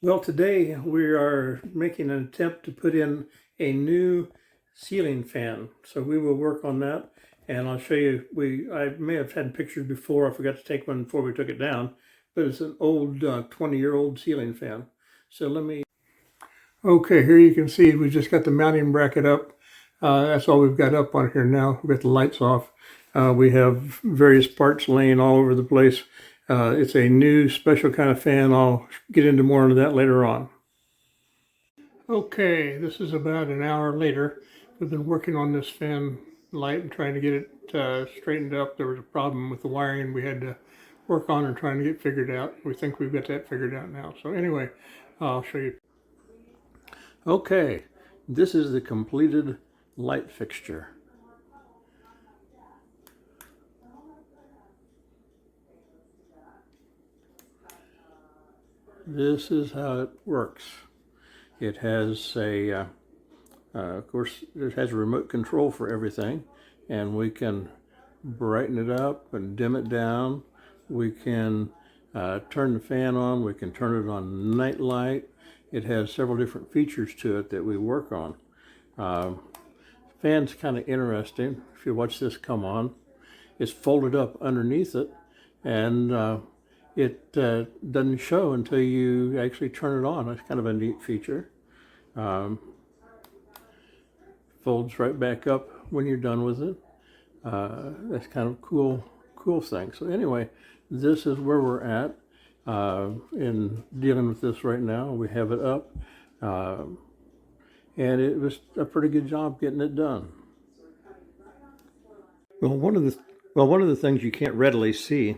Well, today we are making an attempt to put in a new ceiling fan. So we will work on that, and I'll show you. I may have had pictures before. I forgot to take one before we took it down, but it's an old 20-year-old ceiling fan. So let me... Okay, here you can see we just got the mounting bracket up. That's all we've got up on here now. We've got the lights off. We have various parts laying all over the place. It's a new special kind of fan. I'll get into more into that later on. Okay, this is about an hour later. We've been working on this fan light and trying to get it straightened up. There was a problem with the wiring we had to work on and trying to get figured out. We think we've got that figured out now. So anyway, I'll show you. Okay, this is the completed light fixture. This is how it works. It has of course, it has a remote control for everything, and we can brighten it up and dim it down. We can turn the fan on. We can turn it on night light. It has several different features to it that we work on. Fan's kind of interesting. If you watch this come on, it's folded up underneath it, and it doesn't show until you actually turn it on. It's kind of a neat feature. Folds right back up when you're done with it. That's kind of a cool thing. So anyway, this is where we're at in dealing with this right now. We have it up, and it was a pretty good job getting it done. Well, one of the things you can't readily see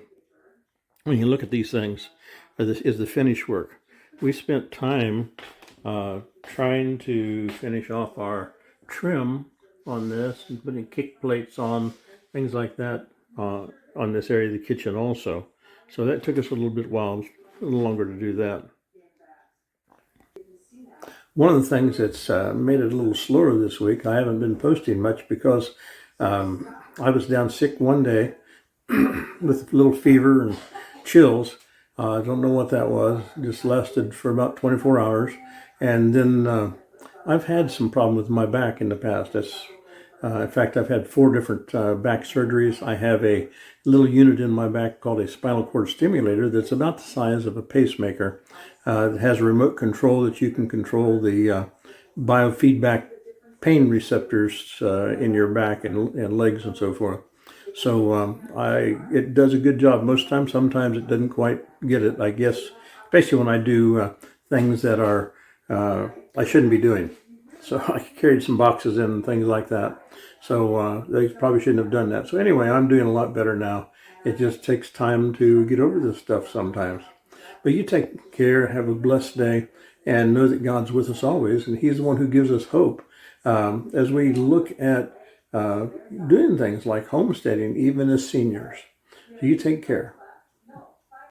when you look at these things is the finish work. We spent time trying to finish off our trim on this and putting kick plates on, things like that on this area of the kitchen also. So that took us a little longer to do that. One of the things that's made it a little slower this week, I haven't been posting much because I was down sick one day with a little fever and chills. I don't know what that was. It just lasted for about 24 hours. And then I've had some problem with my back in the past. In fact, I've had 4 different back surgeries. I have a little unit in my back called a spinal cord stimulator that's about the size of a pacemaker. It has a remote control that you can control the biofeedback pain receptors in your back and legs and so forth. So it does a good job most times. Sometimes it doesn't quite get it, I guess, especially when I do things that are I shouldn't be doing. So I carried some boxes in and things like that. So they probably shouldn't have done that. So anyway, I'm doing a lot better now. It just takes time to get over this stuff sometimes. But you take care, have a blessed day, and know that God's with us always, and He's the one who gives us hope. As we look at doing things like homesteading, even as seniors. So you take care.